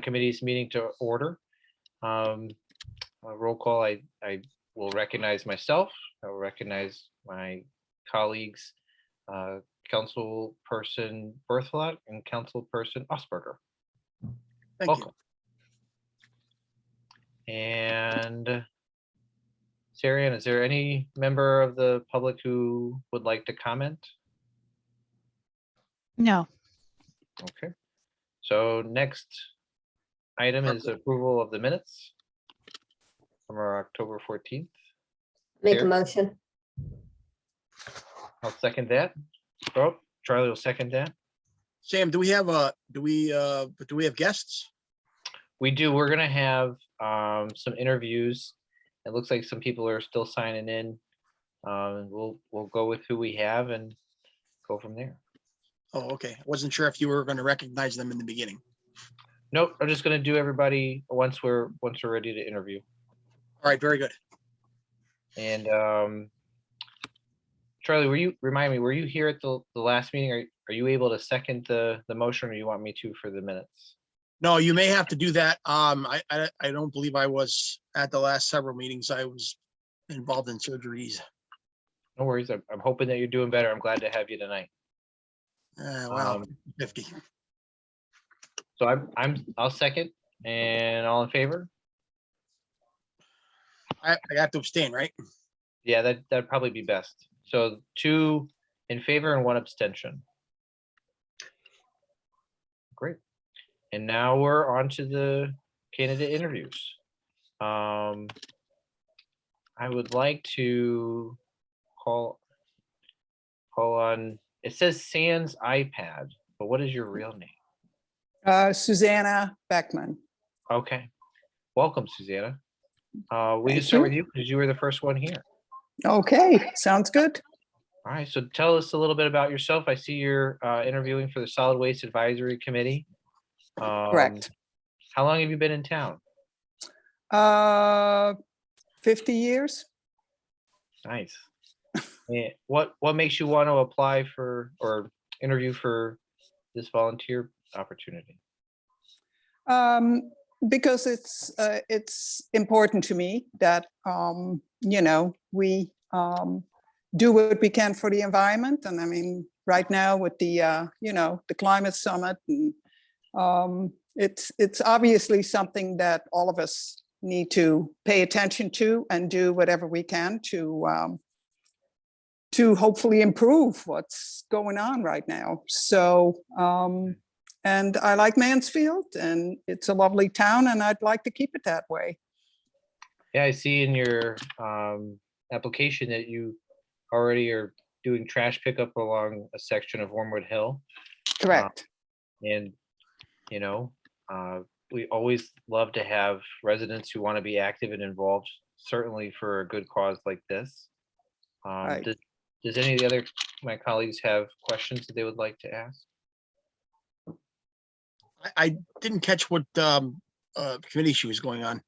Committee's meeting to order. Roll call, I will recognize myself. I will recognize my colleagues, Councilperson Berthelot and Councilperson Osberger. Thank Welcome. And Sarah Ann, is there any member of the public who would like to comment? No. Okay. So next item is approval of the minutes from our October 14th. Make a Here. motion. I'll second that. Oh, Charlie will second that. Sam, do we have guests? We do. We're gonna have some interviews. It looks like some people are still signing in. We'll go with who we have and go from there. Oh, okay. I wasn't sure if you were going to recognize them in the beginning. Nope, I'm just gonna do everybody once we're ready to interview. All right, very good. And Charlie, remind me, were you here at the last meeting? Are you able to second the motion, or you want me to for the minutes? No, you may have to do that. I don't believe I was at the last several meetings. I was involved in surgeries. No worries. I'm hoping that you're doing better. I'm glad to have you tonight. Wow, 50. So I'll second, and all in favor? I have to abstain, right? Yeah, that'd probably be best. So 2 in favor and 1 abstention. Great. And now we're on to the candidate interviews. I would like to call on, it says Sans iPad, but what is your real name? Susanna Beckman. Okay. Welcome, Susanna. We can Thank start you. with you because you were the first one here. Okay, sounds good. All right, so tell us a little bit about yourself. I see you're interviewing for the Solid Waste Advisory Committee. Correct. How long have you been in town? 50 years. Nice. And what makes you want to apply for or interview for this volunteer opportunity? Because it's important to me that we do what we can for the environment. And I mean, right now with the the climate summit, and it's obviously something that all of us need to pay attention to and do whatever we can to hopefully improve what's going on right now. So and I like Mansfield, and it's a lovely town, and I'd like to keep it that way. Yeah, I see in your application that you already are doing trash pickup along a section of Wormwood Hill. Correct. And, we always love to have residents who want to be active and involved, certainly for a good cause like this. Right. Does any of the other, my colleagues have questions that they would like to ask? I didn't catch what committee she was going on.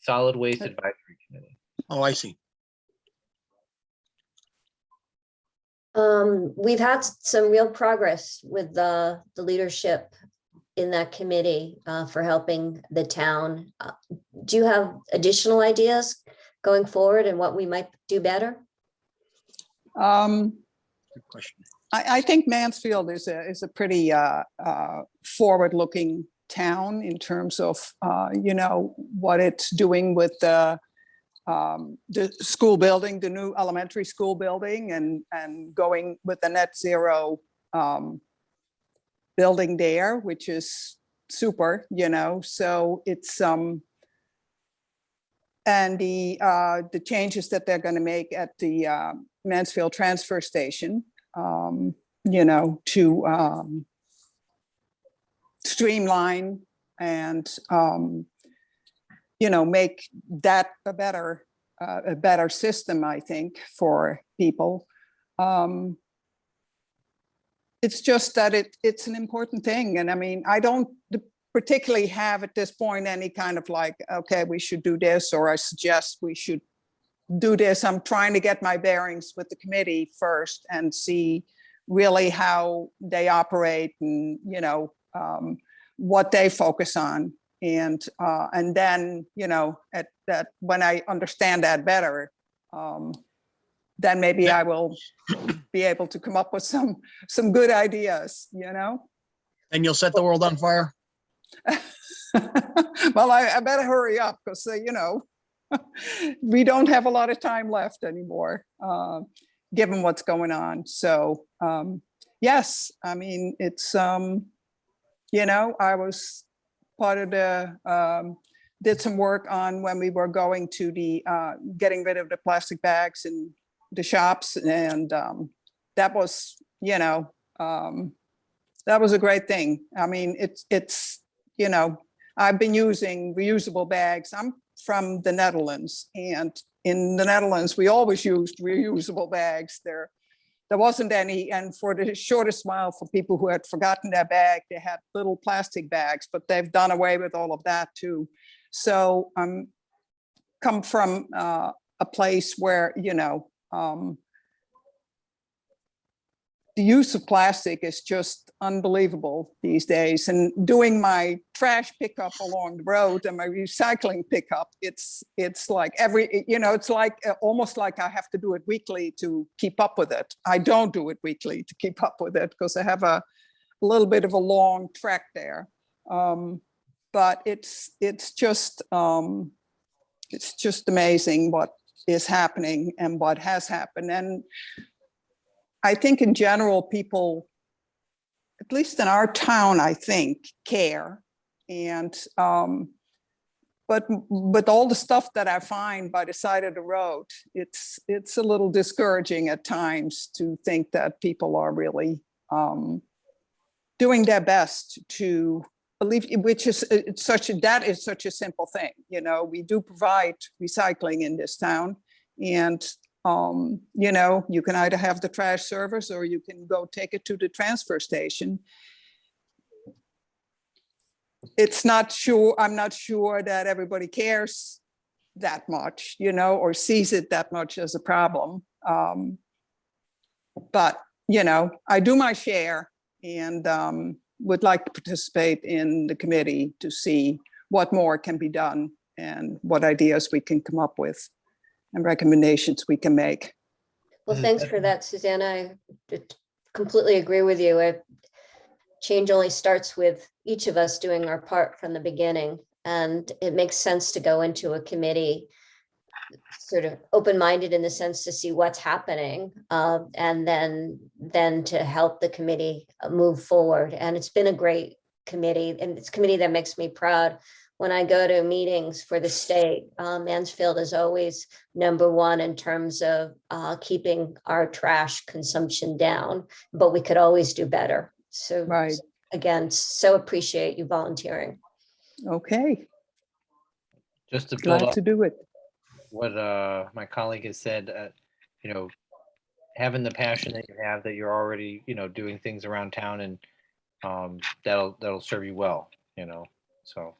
Solid Waste Advisory Committee. Oh, I see. We've had some real progress with the leadership in that committee for helping the town. Do you have additional ideas going forward and what we might do better? Good question. I think Mansfield is a pretty forward-looking town in terms of what it's doing with the school building, the new elementary school building, and going with the net zero building there, which is super. So it's and the changes that they're going to make at the Mansfield transfer station. To streamline and, make that a better system, I think, for people. It's just that it's an important thing. And I mean, I don't particularly have at this point any kind of like, okay, we should do this, or I suggest we should do this. I'm trying to get my bearings with the committee first and see really how they operate and, what they focus on. And then, you know, at that, when I understand that better, then maybe I will be able to come up with some good ideas, you know? And you'll set the world on fire. Well, I better hurry up because, you know, we don't have a lot of time left anymore, given what's going on. So, yes, I mean, it's, you know, I was part of the, did some work on when we were going to the, getting rid of the plastic bags in the shops. And that was, you know, that was a great thing. I mean, it's, you know, I've been using reusable bags. I'm from the Netherlands, and in the Netherlands, we always used reusable bags. There wasn't any, and for the shortest while, for people who had forgotten their bag, they had little plastic bags, but they've done away with all of that too. So come from a place where, you know, the use of plastic is just unbelievable these days. And doing my trash pickup along the road and my recycling pickup, it's like every, you know, it's like almost like I have to do it weekly to keep up with it. I don't do it weekly to keep up with it because I have a little bit of a long trek there. But it's just amazing what is happening and what has happened. And I think in general, people, at least in our town, I think, care. And, but with all the stuff that I find by the side of the road, it's a little discouraging at times to think that people are really doing their best to believe, which is that is such a simple thing. You know, we do provide recycling in this town, and you know, you can either have the trash service or you can go take it to the transfer station. It's not sure, I'm not sure that everybody cares that much, you know, or sees it that much as a problem. But, you know, I do my share and would like to participate in the committee to see what more can be done and what ideas we can come up with and recommendations we can make. Well, thanks for that, Susanna. I completely agree with you. Change only starts with each of us doing our part from the beginning. And it makes sense to go into a committee sort of open-minded in the sense to see what's happening and then to help the committee move forward. And it's been a great committee, and it's a committee that makes me proud. When I go to meetings for the state, Mansfield is always #1 in terms of keeping our trash consumption down, but we could always do better. So Right. Again, so appreciate you volunteering. Okay, Just to build glad up to do it. what my colleague has said, you know, having the passion that you have, that you're already, you know, doing things around town, and that'll serve you well, you know. So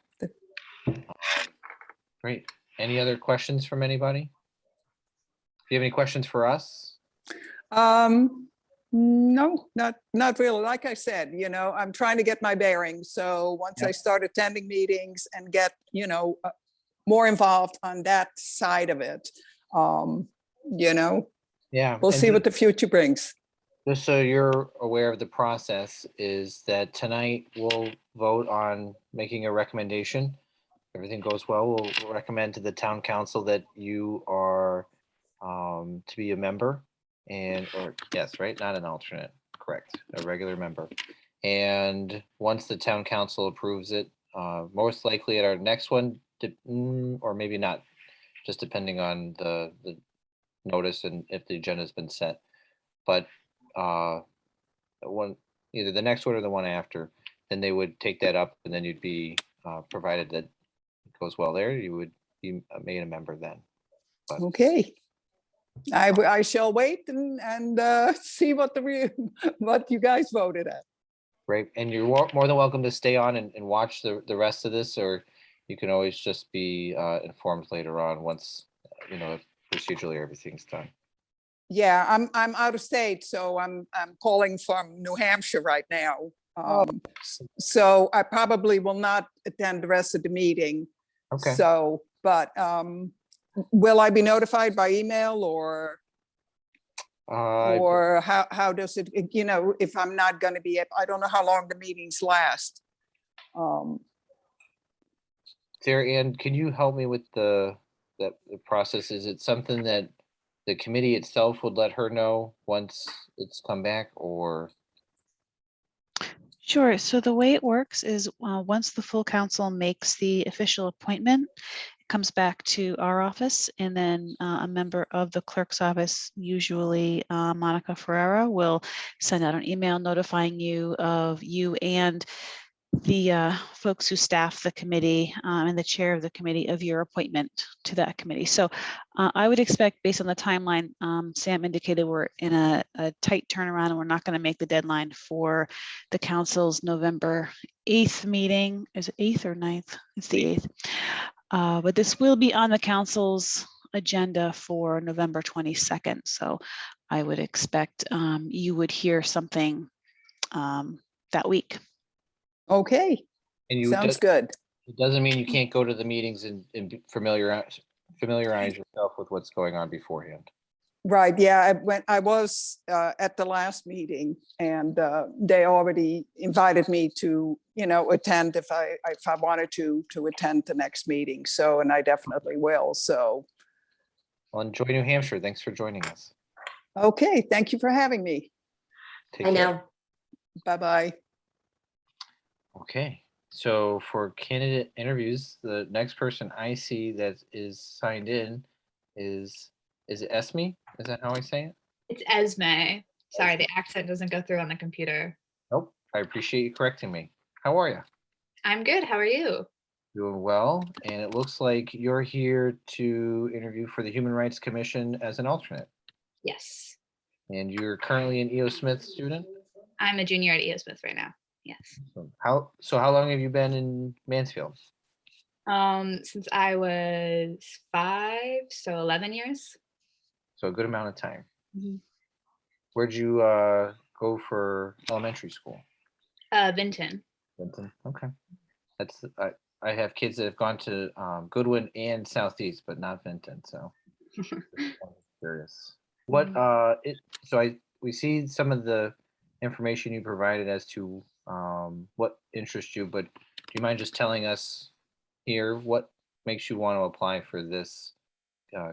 great. Any other questions from anybody? Do you have any questions for us? No, not really. Like I said, you know, I'm trying to get my bearings. So once I Yep. start attending meetings and get, you know, more involved on that side of it, you know, Yeah. we'll and see what the future brings. Just so you're aware of the process, is that tonight we'll vote on making a recommendation. Everything goes well, we'll recommend to the town council that you are to be a member, or yes, right, not an alternate, correct, a regular member. And once the town council approves it, most likely at our next one, or maybe not, just depending on the notice and if the agenda's been set. But either the next one or the one after, then they would take that up, and then you'd be, provided that it goes well there, you would be made a member then. But Okay. I shall wait and see what what you guys voted at. great, and you're more than welcome to stay on and watch the rest of this, or you can always just be informed later on once, you know, procedurally everything's done. Yeah, I'm out of state, so I'm calling from New Hampshire right now. So I probably will not attend the rest of the meeting. Okay. So, but will I be notified by email Uh, or how does it, you know, if I'm not going to be, I don't know how long the meetings last. Sarah Ann, can you help me with the process? Is it something that the committee itself would let her know once it's come back, or? Sure. So the way it works is once the full council makes the official appointment, it comes back to our office, and then a member of the clerk's office, usually Monica Ferrera, will send out an email notifying you of you and the folks who staff the committee and the chair of the committee of your appointment to that committee. So I would expect, based on the timeline, Sam indicated we're in a tight turnaround and we're not going to make the deadline for the council's November 8th meeting. Is it 8th or 9th? It's the 8th. But this will be on the council's agenda for November 22nd. So I would expect you would hear something that week. Okay, And sounds good. it doesn't mean you can't go to the meetings and familiarize yourself with what's going on beforehand. Right, yeah, I was at the last meeting, and they already invited me to, you know, attend if I wanted to attend the next meeting. So, and I definitely will. So, Well, enjoy New Hampshire. Thanks for joining us. okay, thank you for having me. Take I care. know. Bye-bye. Okay, so for candidate interviews, the next person I see that is signed in is it Esme? Is that how I say it? It's Esme. Sorry, the accent doesn't go through on the computer. Nope. I appreciate you correcting me. How are you? I'm good. How are you? Doing well. And it looks like you're here to interview for the Human Rights Commission as an alternate. Yes. And you're currently an E.O. Smith student? I'm a junior at EO Smith right now. Yes. So how long have you been in Mansfield? Since I was 5, so 11 years. So a good amount of time. Mhm. Where'd you go for elementary school? Vinton. Benton. Okay. That's I have kids that have gone to Goodwin and Southeast, but not Vinton. So just curious. What we see some of the information you provided as to what interests you, but do you mind just telling us here what makes you want to apply for this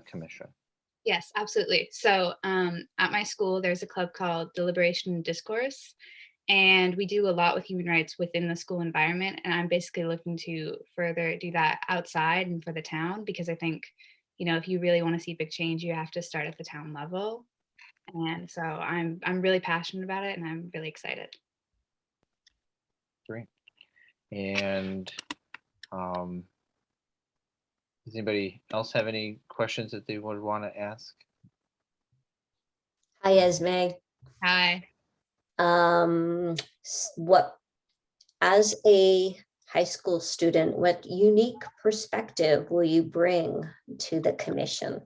commission? Yes, absolutely. So at my school, there's a club called Deliberation and Discourse, and we do a lot with human rights within the school environment. And I'm basically looking to further do that outside and for the town, because I think, you know, if you really want to see big change, you have to start at the town level. And so I'm really passionate about it, and I'm really excited. Great. And does anybody else have any questions that they would want to ask? Hi, Esme. Hi. What, as a high school student, what unique perspective will you bring to the commission?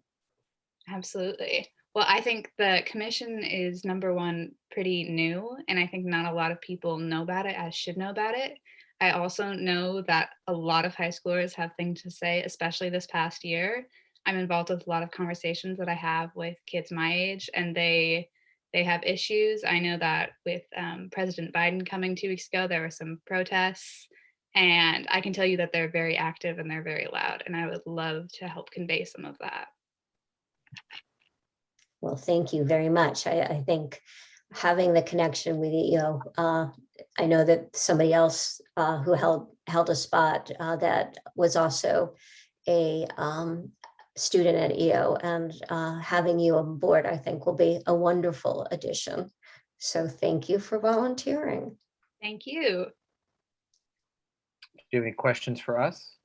Absolutely. Well, I think the commission is, number one, pretty new, and I think not a lot of people know about it as should know about it. I also know that a lot of high schoolers have things to say, especially this past year. I'm involved with a lot of conversations that I have with kids my age, and they have issues. I know that with President Biden coming 2 weeks ago, there were some protests, and I can tell you that they're very active and they're very loud, and I would love to help convey some of that. Well, thank you very much. I think having the connection with EO, I know that somebody else who held a spot that was also a student at EO, and having you on board, I think, will be a wonderful addition. So thank you for volunteering. Thank you. Do you have any questions for us?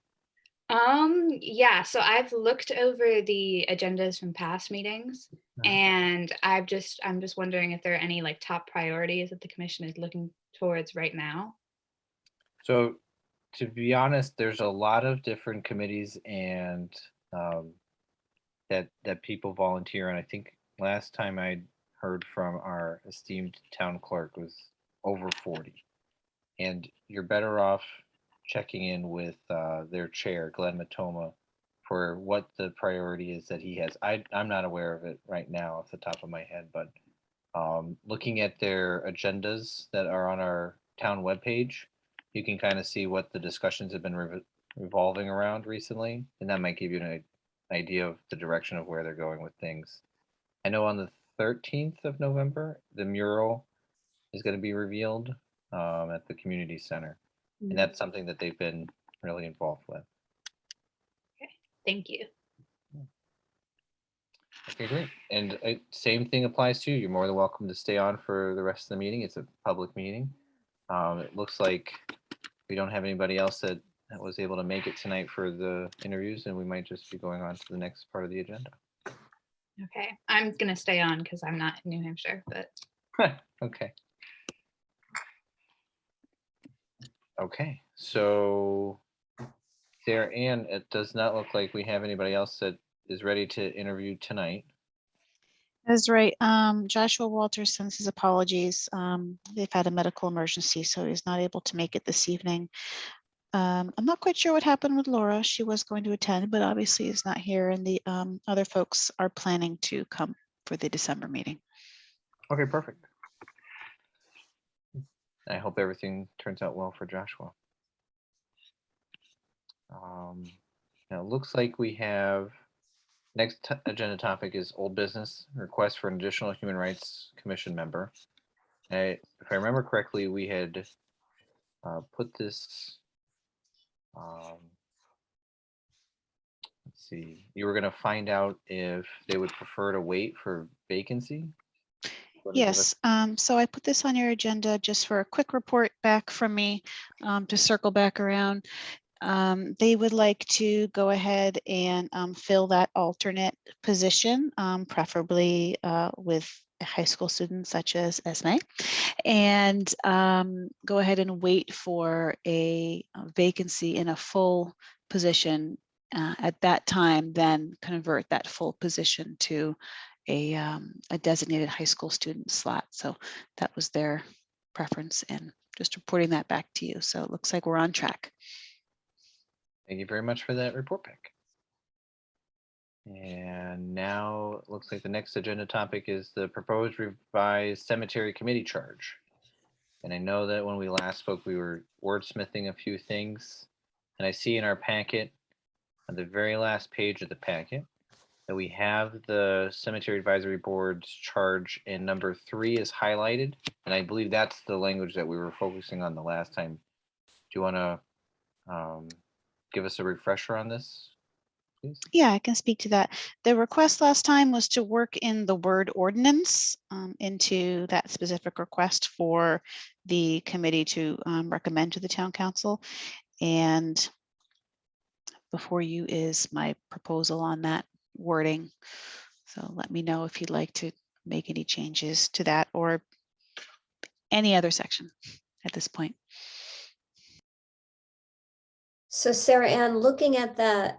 Yeah, so I've looked over the agendas from past meetings, and I'm just wondering if there are any like top priorities that the commission is looking towards right now. So to be honest, there's a lot of different committees and that people volunteer. And I think last time I heard from our esteemed town clerk was over 40. And you're better off checking in with their chair, Glenn Matoma, for what the priority is that he has. I'm not aware of it right now off the top of my head, but looking at their agendas that are on our town webpage, you can kind of see what the discussions have been revolving around recently, and that might give you an idea of the direction of where they're going with things. I know on the 13th of November, the mural is going to be revealed at the community center, and that's something that they've been really involved with. Thank you. Okay, great. And same thing applies to you. You're more than welcome to stay on for the rest of the meeting. It's a public meeting. It looks like we don't have anybody else that was able to make it tonight for the interviews, and we might just be going on to the next part of the agenda. Okay, I'm gonna stay on because I'm not in New Hampshire, but Okay. Okay, so Sarah Ann, it does not look like we have anybody else that is ready to interview tonight. That's right. Joshua Walters sends his apologies. They've had a medical emergency, so he's not able to make it this evening. I'm not quite sure what happened with Laura. She was going to attend, but obviously is not here, and the other folks are planning to come for the December meeting. Okay, perfect. I hope everything turns out well for Joshua. Now it looks like we have next agenda topic is old business request for an additional Human Rights Commission member. If I remember correctly, we had put this. Let's see. You were going to find out if they would prefer to wait for vacancy. Yes, so I put this on your agenda just for a quick report back from me to circle back around. They would like to go ahead and fill that alternate position, preferably with a high school students such as Esme, and go ahead and wait for a vacancy in a full position at that time, then convert that full position to a designated high school student slot. So that was their preference, and just reporting that back to you. So it looks like we're on track. Thank you very much for that report back. And now it looks like the next agenda topic is the proposed revised cemetery committee charge. And I know that when we last spoke, we were wordsmithing a few things. And I see in our packet, on the very last page of the packet, that we have the Cemetery Advisory Board's charge, and number 3 is highlighted. And I believe that's the language that we were focusing on the last time. Do you want to give us a refresher on this, please? Yeah, I can speak to that. The request last time was to work in the word ordinance into that specific request for the committee to recommend to the town council. And before you is my proposal on that wording. So let me know if you'd like to make any changes to that or any other section at this point. So Sarah Ann, looking at that,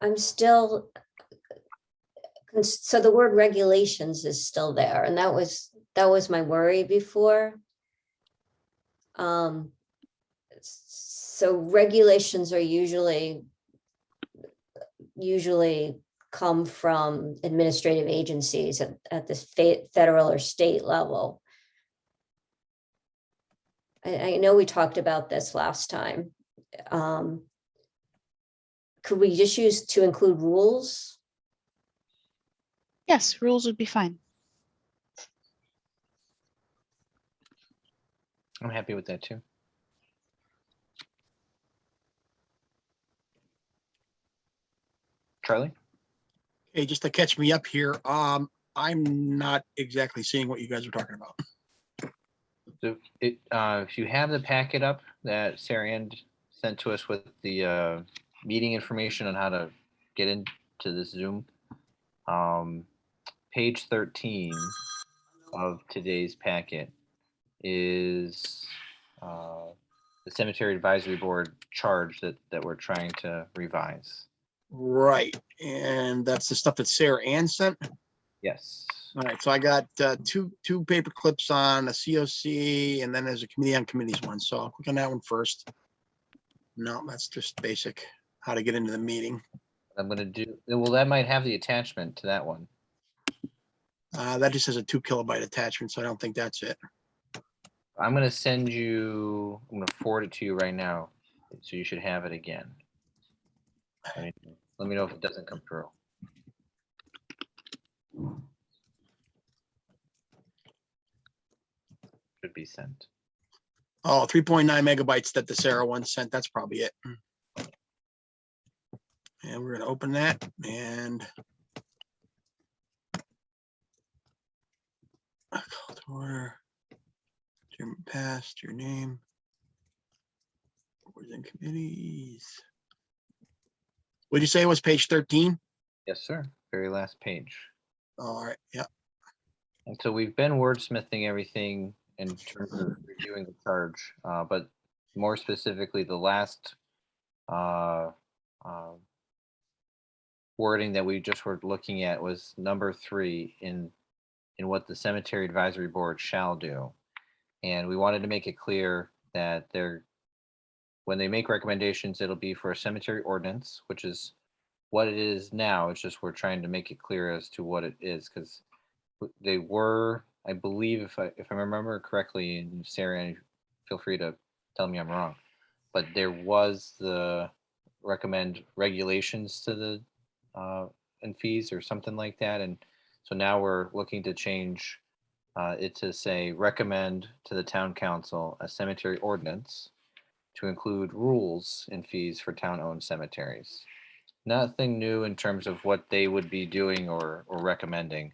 I'm still, so the word regulations is still there, and that was my worry before. So regulations are usually come from administrative agencies at the federal or state level. I know we talked about this last time. Could we just use to include rules? Yes, rules would be fine. I'm happy with that too. Charlie? Hey, just to catch me up here, I'm not exactly seeing what you guys are talking about. So if you have the packet up that Sarah Ann sent to us with the meeting information on how to get into this Zoom, page 13 of today's packet is the Cemetery Advisory Board charge that we're trying to revise. Right, and that's the stuff that Sarah Ann sent. Yes. All right, so I got two paper clips on a COC, and then there's a committee on committees one. So I'll click on that one first. No, that's just basic, how to get into the meeting. I'm gonna do, well, that might have the attachment to that one. That just has a 2 kilobyte attachment, so I don't think that's it. I'm gonna send you, I'm gonna forward it to you right now, so you should have it again. Let me know if it doesn't come through. Should be sent. Oh, 3.9 megabytes that the Sarah one sent. That's probably it. And we're gonna open that and call to order. Chairman passed, your name. Boards and committees. What'd you say it was, page 13? Yes, sir. Very last page. All right, yeah. And so we've been wordsmithing everything in terms of reviewing the charge, but more specifically, the last wording that we just were looking at was number 3 in what the Cemetery Advisory Board shall do. And we wanted to make it clear that when they make recommendations, it'll be for a cemetery ordinance, which is what it is now. It's just we're trying to make it clear as to what it is, because they were, I believe, if I remember correctly, and Sarah, feel free to tell me I'm wrong, but there was the recommend regulations to the and fees or something like that, and so now we're looking to change it to say recommend to the town council a cemetery ordinance to include rules and fees for town-owned cemeteries. Nothing new in terms of what they would be doing or recommending,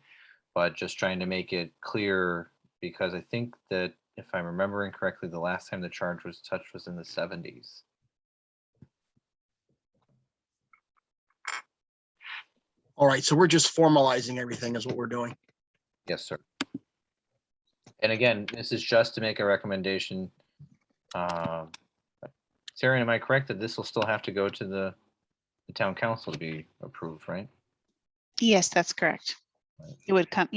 but just trying to make it clear, because I think that if I'm remembering correctly, the last time the charge was touched was in the 70s. All right, so we're just formalizing everything is what we're doing. Yes, sir. And again, this is just to make a recommendation. Sarah, am I correct that this will still have to go to the town council to be approved, right? Yes, that's correct. It would come,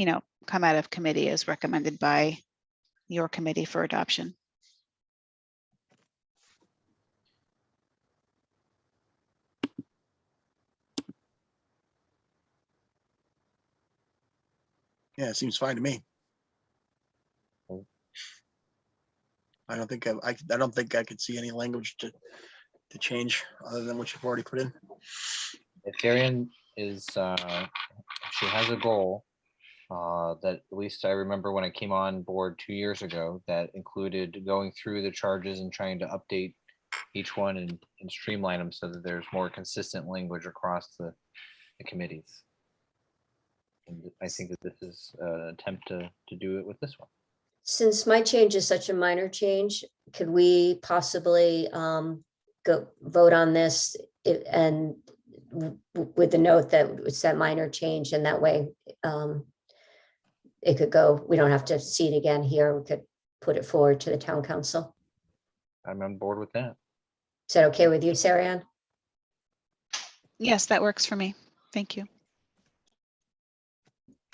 come out of committee as recommended by your committee for adoption. Yeah, it seems fine to me. Cool. I don't think I could see any language to change other than what you've already put in. If Darian is, she has a goal that at least I remember when I came on board 2 years ago, that included going through the charges and trying to update each one and streamline them so that there's more consistent language across the committees. And I think that this is an attempt to do it with this one. Since my change is such a minor change, could we possibly go vote on this and with the note that it's that minor change, and that way it could go, we don't have to see it again here. We could put it forward to the town council. I'm on board with that. Is that okay with you, Sarah Ann? Yes, that works for me. Thank you.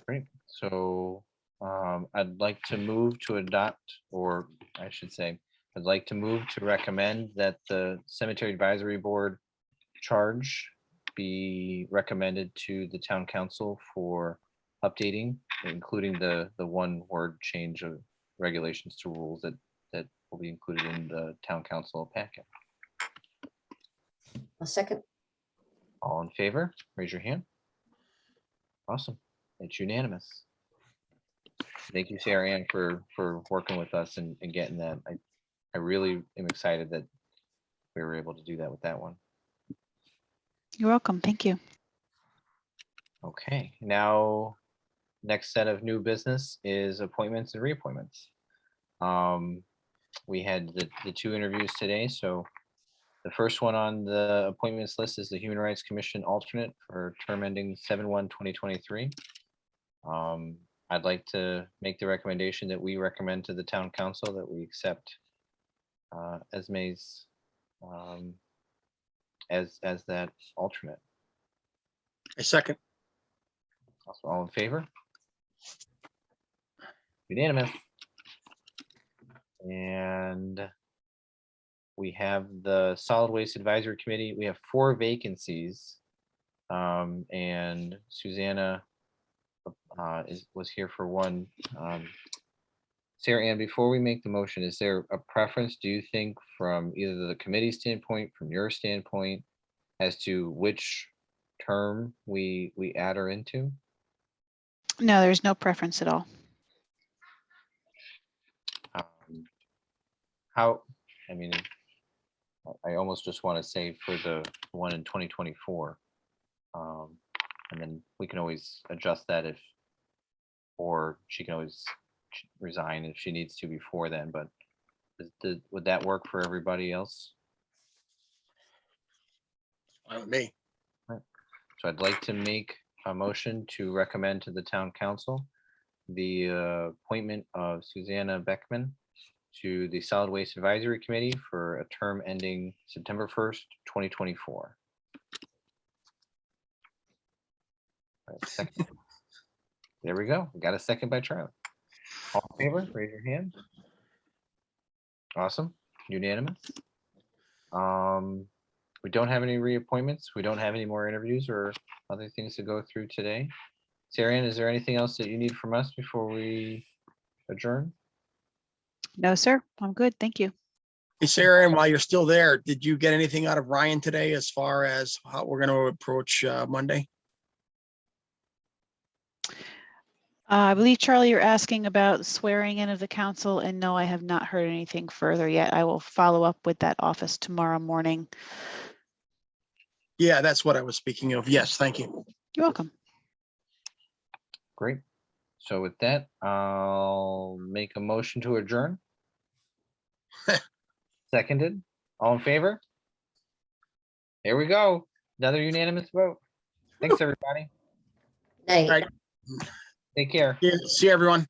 Great. So I'd like to move to adopt, or I should say, I'd like to move to recommend that the Cemetery Advisory Board charge be recommended to the town council for updating, including the one word change of regulations to rules that will be included in the town council packet. A second. All in favor, raise your hand. Awesome. It's unanimous. Thank you, Sarah Ann, for working with us and getting that. I really am excited that we were able to do that with that one. You're welcome. Thank you. Okay, now next set of new business is appointments and reappointments. We had the 2 interviews today, so the first one on the appointments list is the Human Rights Commission alternate for term ending 7/1/2023. I'd like to make the recommendation that we recommend to the town council that we accept Esme's as that alternate. A second. Also, all in favor, Unanimous. And we have the Solid Waste Advisory Committee. We have 4 vacancies. And Susanna was here for one. Sarah Ann, before we make the motion, is there a preference, do you think, from either the committee standpoint, from your standpoint, as to which term we add her into? No, there's no preference at all. How, I mean, I almost just want to say for the one in 2024. And then we can always adjust that if, or she can always resign if she needs to before then, but would that work for everybody else? Fine with me. So I'd like to make a motion to recommend to the town council the appointment of Susanna Beckman to the Solid Waste Advisory Committee for a term ending September 1st, 2024. All right, second. There we go. We got a second by Charlie. All in favor, raise your hand. Awesome, unanimous. We don't have any reappointments. We don't have any more interviews or other things to go through today. Sarah Ann, is there anything else that you need from us before we adjourn? No, sir. I'm good. Thank you. Hey, Sarah, and while you're still there, did you get anything out of Ryan today as far as how we're going to approach Monday? I believe, Charlie, you're asking about swearing in of the council, and no, I have not heard anything further yet. I will follow up with that office tomorrow morning. Yeah, that's what I was speaking of. Yes, thank you. You're welcome. Great. So with that, I'll make a motion to adjourn. Seconded. All in favor? There we go. Another unanimous vote. Thanks, everybody. Night. Right. Take care. Yeah, see you, everyone.